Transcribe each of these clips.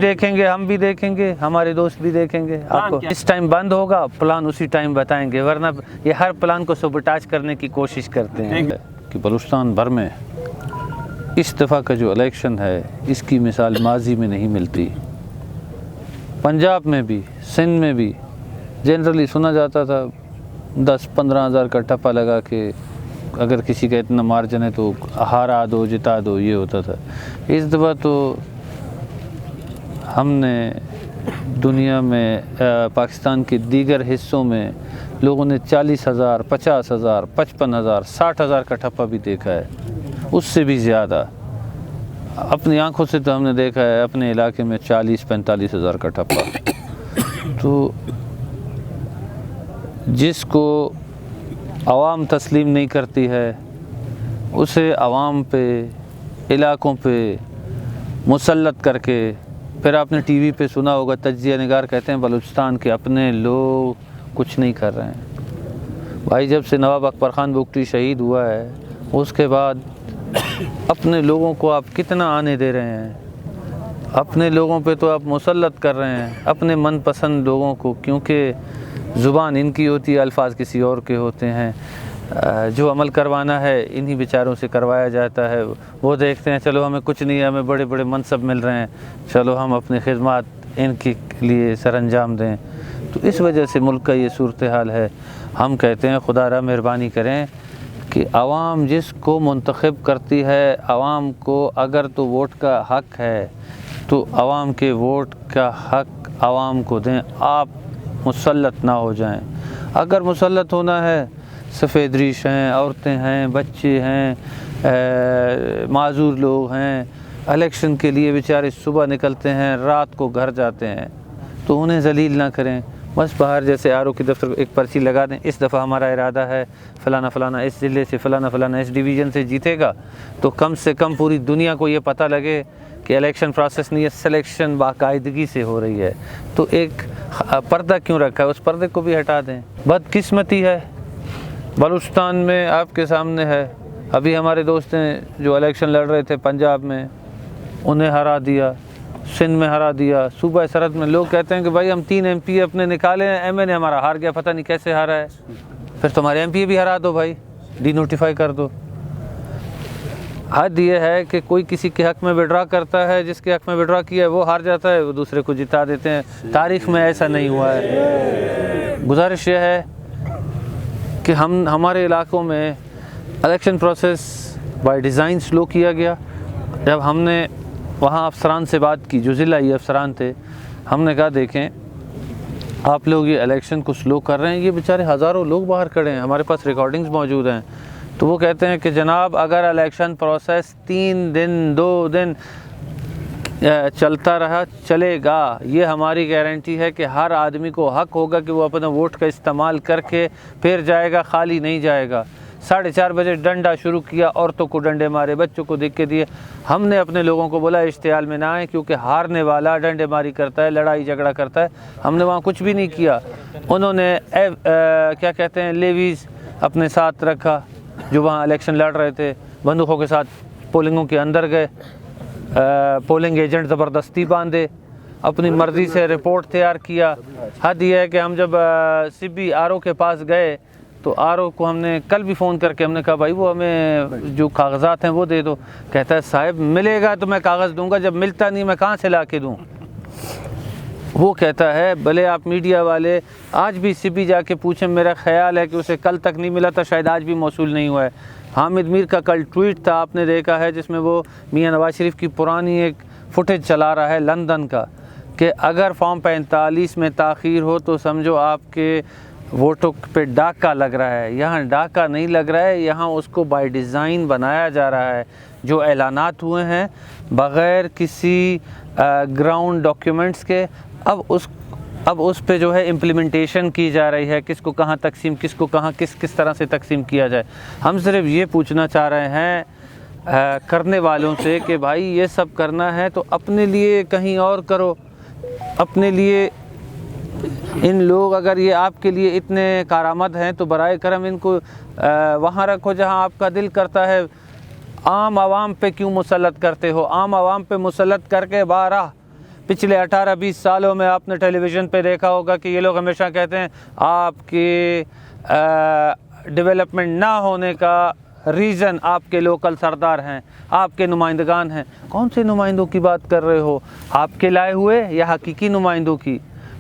دیکھیں گے، ہم بھی دیکھیں گے، ہمارے دوست بھی دیکھیں گے. آپ کو اس ٹائم بند ہوگا پلان، اسی ٹائم بتائیں گے، ورنہ یہ ہر پلان کو سبوٹاج کرنے کی کوشش کرتے ہیں. کہ بلوچستان بھر میں اس دفعہ کا جو الیکشن ہے اس کی مثال ماضی میں نہیں ملتی. پنجاب میں بھی، سندھ میں بھی جنرلی سنا جاتا تھا 10-15 ہزار کا ٹپا لگا کے اگر کسی کا اتنا مارجن ہے تو ہارا دو جتا دو، یہ ہوتا تھا. اس دفعہ تو ہم نے دنیا میں پاکستان کے دیگر حصوں میں لوگوں نے 40,000 50,000 55,000 60,000 کا ٹھپا بھی دیکھا ہے، اس سے بھی زیادہ. اپنی آنکھوں سے تو ہم نے دیکھا ہے اپنے علاقے میں 40-45,000 کا ٹھپا. تو جس کو عوام تسلیم نہیں کرتی ہے اسے عوام پہ، علاقوں پہ مسلط کر کے، پھر آپ نے ٹی وی پہ سنا ہوگا تجزیہ نگار کہتے ہیں بلوچستان کے اپنے لوگ کچھ نہیں کر رہے ہیں. بھائی جب سے نواب اکبر خان بگٹی شہید ہوا ہے اس کے بعد اپنے لوگوں کو آپ کتنا آنے دے رہے ہیں؟ اپنے لوگوں پہ تو آپ مسلط کر رہے ہیں اپنے من پسند لوگوں کو، کیونکہ زبان ان کی ہوتی ہے، الفاظ کسی اور کے ہوتے ہیں. جو عمل کروانا ہے انہی بیچاروں سے کروایا جاتا ہے. وہ دیکھتے ہیں چلو ہمیں کچھ نہیں ہے، ہمیں بڑے بڑے منصب مل رہے ہیں، چلو ہم اپنی خدمات ان کے لیے سر انجام دیں. تو اس وجہ سے ملک کا یہ صورتحال ہے. ہم کہتے ہیں خدا را مہربانی کریں کہ عوام جس کو منتخب کرتی ہے، عوام کو اگر تو ووٹ کا حق ہے تو عوام کے ووٹ کا حق عوام کو دیں، آپ مسلط نہ ہو جائیں. اگر مسلط ہونا ہے، سفید ریش ہیں، عورتیں ہیں، بچے ہیں، معذور لوگ ہیں، الیکشن کے لیے بیچارے صبح نکلتے ہیں رات کو گھر جاتے ہیں، تو انہیں ذلیل نہ کریں. بس باہر جیسے آر او کے دفتر ایک پرچی لگا دیں، اس دفعہ ہمارا ارادہ ہے فلانا فلانا اس ضلع سے، فلانا فلانا اس ڈویژن سے جیتے گا، تو کم سے کم پوری دنیا کو یہ پتہ لگے کہ الیکشن پروسیس نہیں ہے، سلیکشن باقاعدگی سے ہو رہی ہے. تو ایک پردہ کیوں رکھا ہے؟ اس پردے کو بھی ہٹا دیں. بدقسمتی ہے بلوچستان میں آپ کے سامنے ہے. ابھی ہمارے دوست ہیں جو الیکشن لڑ رہے تھے پنجاب میں، انہیں ہرا دیا، سندھ میں ہرا دیا، صوبہ سرحد میں. لوگ کہتے ہیں کہ بھائی ہم 3 MP اپنے نکالے ہیں، ایم این اے ہمارا ہار گیا، پتہ نہیں کیسے ہارا ہے. پھر تمہارے MP بھی ہرا دو بھائی، ڈی نوٹیفائی کر دو. حد یہ ہے کہ کوئی کسی کے حق میں وڈرا کرتا ہے، جس کے حق میں وڈرا کیا ہے وہ ہار جاتا ہے، وہ دوسرے کو جتا دیتے ہیں. تاریخ میں ایسا نہیں ہوا ہے. گزارش یہ ہے کہ ہمارے علاقوں میں الیکشن پروسیس بائی ڈیزائن سلو کیا گیا. جب ہم نے وہاں افسران سے بات کی جو ضلعی افسران تھے، ہم نے کہا دیکھیں آپ لوگ یہ الیکشن کو سلو کر رہے ہیں، یہ بیچارے ہزاروں لوگ باہر کھڑے ہیں، ہمارے پاس ریکارڈنگز موجود ہیں. تو وہ کہتے ہیں کہ جناب اگر الیکشن پروسیس 3 دن 2 دن چلتا رہا چلے گا، یہ ہماری گارنٹی ہے کہ ہر آدمی کو حق ہوگا کہ وہ اپنا ووٹ کا استعمال کر کے پھر جائے گا، خالی نہیں جائے گا. 4:30 بجے ڈنڈا شروع کیا، عورتوں کو ڈنڈے مارے، بچوں کو دھکے دیے. ہم نے اپنے لوگوں کو بولا اشتعال میں نہ آئیں، کیونکہ ہارنے والا ڈنڈے ماری کرتا ہے، لڑائی جھگڑا کرتا ہے. ہم نے وہاں کچھ بھی نہیں کیا. انہوں نے کیا کہتے ہیں لیویز اپنے ساتھ رکھا، جو وہاں الیکشن لڑ رہے تھے بندوقوں کے ساتھ پولنگوں کے اندر گئے، پولنگ ایجنٹ زبردستی باندھے، اپنی مرضی سے رپورٹ تیار کیا. حد یہ ہے کہ ہم جب سبی آر او کے پاس گئے تو آر او کو ہم نے کل بھی فون کر کے ہم نے کہا بھائی وہ ہمیں جو کاغذات ہیں وہ دے دو. کہتا ہے صاحب ملے گا تو میں کاغذ دوں گا، جب ملتا نہیں میں کہاں سے لا کے دوں. وہ کہتا ہے بھلے آپ میڈیا والے آج بھی سبی جا کے پوچھیں، میرا خیال ہے کہ اسے کل تک نہیں ملا تھا، شاید آج بھی موصول نہیں ہوا ہے. حامد میر کا کل ٹویٹ تھا، آپ نے دیکھا ہے، جس میں وہ میاں نواز شریف کی پرانی ایک فوٹیج چلا رہا ہے لندن کا، کہ اگر فارم 45 میں تاخیر ہو تو سمجھو آپ کے ووٹوں پہ ڈاکہ لگ رہا ہے. یہاں ڈاکہ نہیں لگ رہا ہے، یہاں اس کو بائی ڈیزائن بنایا جا رہا ہے. جو اعلانات ہوئے ہیں بغیر کسی گراؤنڈ ڈاکیومنٹس کے، اب اس پہ جو ہے امپلیمنٹیشن کی جا رہی ہے، کس کو کہاں تقسیم، کس کو کہاں کس طرح سے تقسیم کیا جائے. ہم صرف یہ پوچھنا چاہ رہے ہیں کرنے والوں سے کہ بھائی یہ سب کرنا ہے تو اپنے لیے کہیں اور کرو. اپنے لیے ان لوگ اگر یہ آپ کے لیے اتنے کارآمد ہیں تو برائے کرم ان کو وہاں رکھو جہاں آپ کا دل کرتا ہے. عام عوام پہ کیوں مسلط کرتے ہو؟ عام عوام پہ مسلط کر کے پچھلے 18-20 سالوں میں آپ نے ٹیلی ویژن پہ دیکھا ہوگا کہ یہ لوگ ہمیشہ کہتے ہیں آپ کے ڈیولپمنٹ نہ ہونے کا ریزن آپ کے لوکل سردار ہیں، آپ کے نمائندگان ہیں۔ کون سے نمائندوں کی بات کر رہے ہو؟ آپ کے لائے ہوئے یا حقیقی نمائندوں کی؟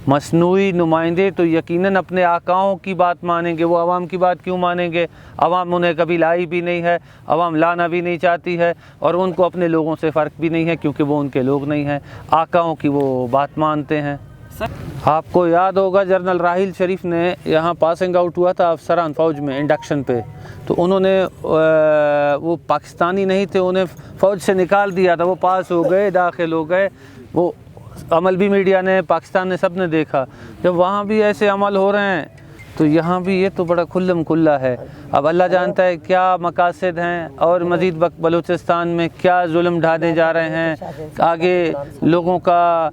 مصنوعی نمائندے تو یقیناً اپنے آقاؤں کی بات مانیں گے، وہ عوام کی بات کیوں مانیں گے؟ عوام انہیں کبھی لائی بھی نہیں ہے، عوام لانا بھی نہیں چاہتی ہے، اور ان کو اپنے لوگوں سے فرق بھی نہیں ہے کیونکہ وہ ان کے لوگ نہیں ہیں، آقاؤں کی وہ بات مانتے ہیں۔ آپ کو یاد ہوگا جنرل راحیل شریف نے یہاں پاسنگ آؤٹ ہوا تھا افسران فوج میں انڈکشن پہ، تو انہوں نے وہ پاکستانی نہیں تھے، انہیں فوج سے نکال دیا تھا، وہ پاس ہو گئے، داخل ہو گئے، وہ عمل بھی میڈیا نے، پاکستان نے، سب نے دیکھا۔ جب وہاں بھی ایسے عمل ہو رہے ہیں تو یہاں بھی یہ تو بڑا کھلم کھلا ہے۔ اب اللہ جانتا ہے کیا مقاصد ہیں، اور مزید بلوچستان میں کیا ظلم ڈھانے جا رہے ہیں، آگے لوگوں کا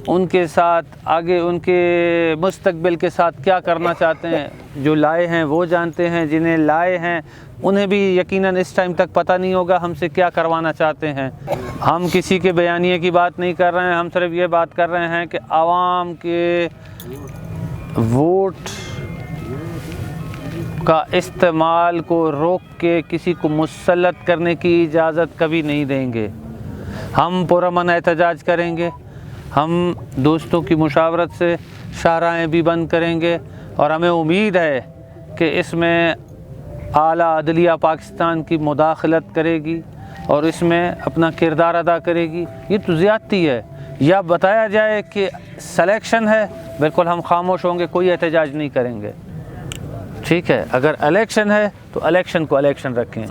ان کے ساتھ، آگے ان کے مستقبل کے ساتھ کیا کرنا چاہتے ہیں۔ جو لائے ہیں وہ جانتے ہیں، جنہیں لائے ہیں انہیں بھی یقیناً اس ٹائم تک پتہ نہیں ہوگا ہم سے کیا کروانا چاہتے ہیں۔ ہم کسی کے بیانیے کی بات نہیں کر رہے ہیں، ہم صرف یہ بات کر رہے ہیں کہ عوام کے ووٹ کا استعمال کو روک کے کسی کو مسلط کرنے کی اجازت کبھی نہیں دیں گے۔ ہم پرامن احتجاج کریں گے، ہم دوستوں کی مشاورت سے شاہراہیں بھی بند کریں گے، اور ہمیں امید ہے کہ اس میں اعلیٰ عدلیہ پاکستان کی مداخلت کرے گی اور اس میں اپنا کردار ادا کرے گی۔ یہ تو زیادتی ہے، یا بتایا جائے کہ سلیکشن ہے، بالکل ہم خاموش ہوں گے، کوئی احتجاج نہیں کریں گے، ٹھیک ہے؟ اگر الیکشن ہے تو الیکشن کو الیکشن رکھیں۔